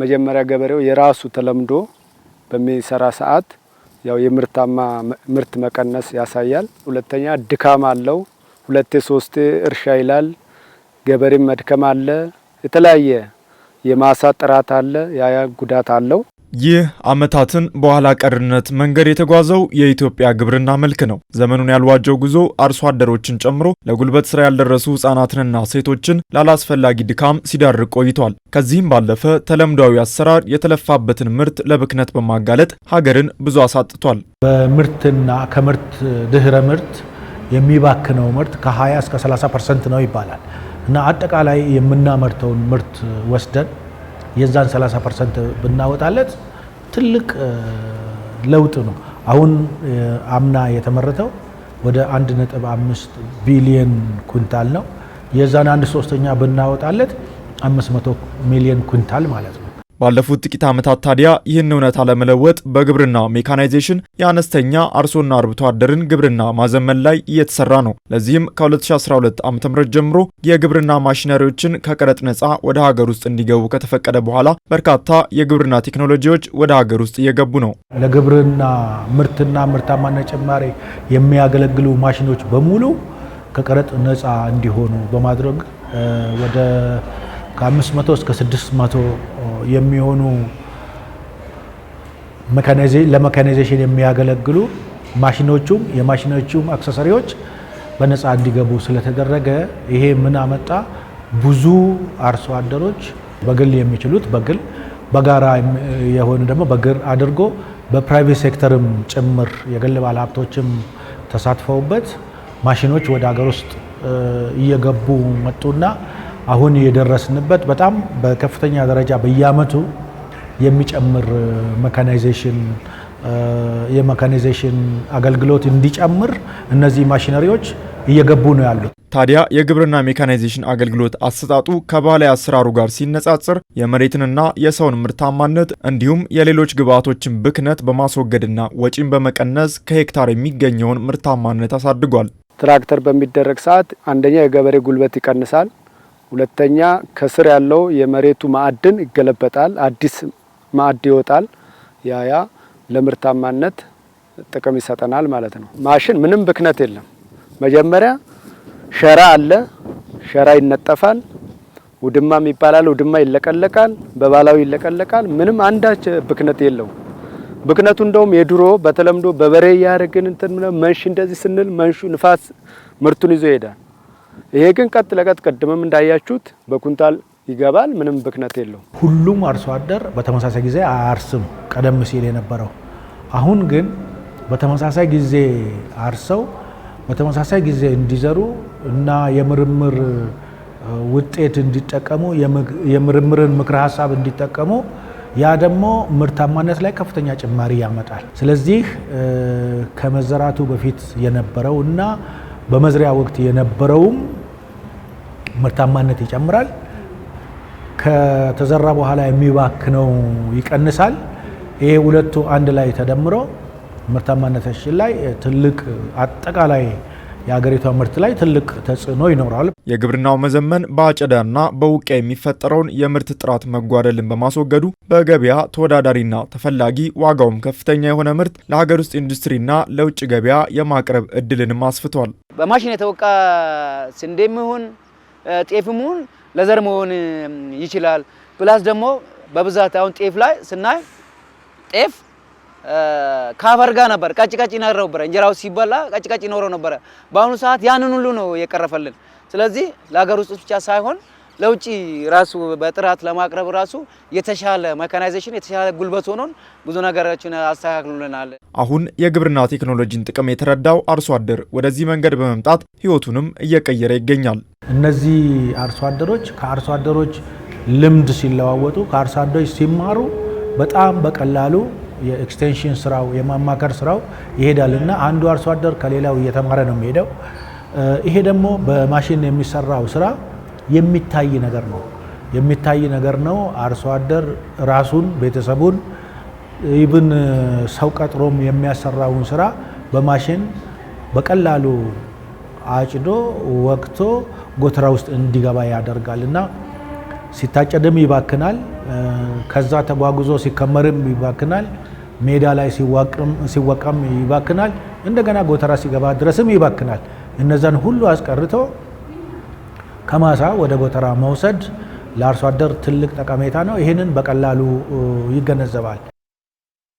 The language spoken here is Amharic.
መጀመሪያ ገበሬው የራሱ ተለምዶ በሚሰራ ሰዓት ያው ምርት መቀነስ ያሳያል። ሁለተኛ ድካም አለው። ሁለቴ ሶስቴ እርሻ ይላል። ገበሬም መድከም አለ። የተለያየ የማሳ ጥራት አለ። ያ ጉዳት አለው። ይህ አመታትን በኋላ ቀርነት መንገድ የተጓዘው የኢትዮጵያ ግብርና መልክ ነው። ዘመኑን ያልዋጀው ጉዞ አርሶ አደሮችን ጨምሮ ለጉልበት ስራ ያልደረሱ ህጻናትንና ሴቶችን ላላስፈላጊ ድካም ሲዳርግ ቆይቷል። ከዚህም ባለፈ ተለምዷዊ አሰራር የተለፋበትን ምርት ለብክነት በማጋለጥ ሀገርን ብዙ አሳጥቷል። በምርትና ከምርት ድህረ ምርት የሚባክነው ምርት ከ20 እስከ 30% ነው ይባላል እና አጠቃላይ የምናመርተውን ምርት ወስደን የዛን 30% ብናወጣለት ትልቅ ለውጥ ነው። አሁን አምና የተመረተው ወደ 1.5 ቢሊዮን ኩንታል ነው። የዛን 1/3 ብናወጣለት 500 ሚሊዮን ኩንታል ማለት ነው። ባለፉት ጥቂት ዓመታት ታዲያ ይህን እውነታ ለመለወጥ በግብርና ሜካናይዜሽን የአነስተኛ አርሶና አርብቶ አደርን ግብርና ማዘመን ላይ እየተሰራ ነው። ለዚህም ከ2012 ዓ.ም ጀምሮ የግብርና ማሽነሪዎችን ከቀረጥ ነፃ ወደ ሀገር ውስጥ እንዲገቡ ከተፈቀደ በኋላ በርካታ የግብርና ቴክኖሎጂዎች ወደ ሀገር ውስጥ እየገቡ ነው። ለግብርና ምርትና ምርታማነት ጭማሪ የሚያገለግሉ ማሽኖች በሙሉ ከቀረጥ ነፃ እንዲሆኑ በማድረግ ወደ ከ500 እስከ 600 የሚሆኑ ለሜካናይዜሽን የሚያገለግሉ ማሽኖቹም የማሽኖቹም አክሰሰሪዎች በነፃ እንዲገቡ ስለተደረገ ይሄ ምን አመጣ? ብዙ አርሶ አደሮች በግል የሚችሉት በግል በጋራ የሆኑ ደግሞ በግር አድርጎ በፕራይቬት ሴክተርም ጭምር የግል ባለሀብቶችም ተሳትፈውበት ማሽኖች ወደ ሀገር ውስጥ እየገቡ መጡና አሁን የደረስንበት በጣም በከፍተኛ ደረጃ በየአመቱ የሚጨምር የሜካናይዜሽን አገልግሎት እንዲጨምር እነዚህ ማሽነሪዎች እየገቡ ነው ያሉት። ታዲያ የግብርና ሜካናይዜሽን አገልግሎት አሰጣጡ ከባህላዊ አሰራሩ ጋር ሲነጻጸር የመሬትንና የሰውን ምርታማነት እንዲሁም የሌሎች ግብዓቶችን ብክነት በማስወገድና ወጪን በመቀነስ ከሄክታር የሚገኘውን ምርታማነት አሳድጓል። ትራክተር በሚደረግ ሰዓት አንደኛ የገበሬ ጉልበት ይቀንሳል። ሁለተኛ ከስር ያለው የመሬቱ ማዕድን ይገለበጣል፣ አዲስ ማዕድ ይወጣል። ያ ለምርታማነት ጥቅም ይሰጠናል ማለት ነው። ማሽን ምንም ብክነት የለም። መጀመሪያ ሸራ አለ፣ ሸራ ይነጠፋል። ውድማም ይባላል፣ ውድማ ይለቀለቃል፣ በባላው ይለቀለቃል። ምንም አንዳች ብክነት የለው። ብክነቱ እንደውም የድሮ በተለምዶ በበሬ ያረግን መንሽ እንደዚህ ስንል መንሹ ንፋስ ምርቱን ይዞ ይሄዳል። ይሄ ግን ቀጥ ለቀጥ ቀድመም እንዳያችሁት በኩንታል ይገባል። ምንም ብክነት የለው። ሁሉም አርሶ አደር በተመሳሳይ ጊዜ አያርስም ቀደም ሲል የነበረው። አሁን ግን በተመሳሳይ ጊዜ አርሰው በተመሳሳይ ጊዜ እንዲዘሩ እና የምርምር ውጤት እንዲጠቀሙ የምርምርን ምክረ ሀሳብ እንዲጠቀሙ ያ ደግሞ ምርታማነት ላይ ከፍተኛ ጭማሪ ያመጣል። ስለዚህ ከመዘራቱ በፊት የነበረው እና በመዝሪያ ወቅት የነበረውም ምርታማነት ይጨምራል። ከተዘራ በኋላ የሚባክነው ይቀንሳል። ይሄ ሁለቱ አንድ ላይ ተደምሮ ምርታማነታችን ላይ ትልቅ አጠቃላይ የሀገሪቷ ምርት ላይ ትልቅ ተጽዕኖ ይኖራል። የግብርናው መዘመን በአጨዳና በውቂያ የሚፈጠረውን የምርት ጥራት መጓደልን በማስወገዱ በገበያ ተወዳዳሪና ተፈላጊ ዋጋውም ከፍተኛ የሆነ ምርት ለሀገር ውስጥ ኢንዱስትሪና ለውጭ ገበያ የማቅረብ እድልንም አስፍቷል። በማሽን የተወቃ ስንዴም ይሁን ጤፍም ይሁን ለዘር መሆን ይችላል። ፕላስ ደግሞ በብዛት አሁን ጤፍ ላይ ስናይ ጤፍ ካፈር ጋር ነበር ቀጭቀጭ ይኖረው ነበር። እንጀራው ሲበላ ቀጭቀጭ ይኖረው ነበር። በአሁኑ ሰዓት ያንን ሁሉ ነው የቀረፈልን። ስለዚህ ለሀገር ውስጥ ብቻ ሳይሆን ለውጪ ራሱ በጥራት ለማቅረብ ራሱ የተሻለ ሜካናይዜሽን የተሻለ ጉልበት ሆኖን ብዙ ነገሮችን አስተካክሉልናል። አሁን የግብርና ቴክኖሎጂን ጥቅም የተረዳው አርሶ አደር ወደዚህ መንገድ በመምጣት ህይወቱንም እየቀየረ ይገኛል። እነዚህ አርሶ አደሮች ከአርሶ አደሮች ልምድ ሲለዋወጡ ከአርሶ አደሮች ሲማሩ በጣም በቀላሉ የኤክስቴንሽን ስራው የማማከር ስራው ይሄዳልና አንዱ አርሶ አደር ከሌላው እየተማረ ነው የሚሄደው። ይሄ ደግሞ በማሽን የሚሰራው ስራ የሚታይ ነገር ነው። አርሶ አደር ራሱን ቤተሰቡን ኢቭን ሰው ቀጥሮም የሚያሰራውን ስራ በማሽን በቀላሉ አጭዶ ወቅቶ ጎተራ ውስጥ እንዲገባ ያደርጋልና ሲታጨድም ይባክናል፣ ከዛ ተጓጉዞ ሲከመርም ይባክናል፣ ሜዳ ላይ ሲወቃም ይባክናል፣ እንደገና ጎተራ ሲገባ ድረስም ይባክናል። እነዛን ሁሉ አስቀርቶ ከማሳ ወደ ጎተራ መውሰድ ለአርሶ አደር ትልቅ ጠቀሜታ ነው። ይህንን በቀላሉ ይገነዘባል።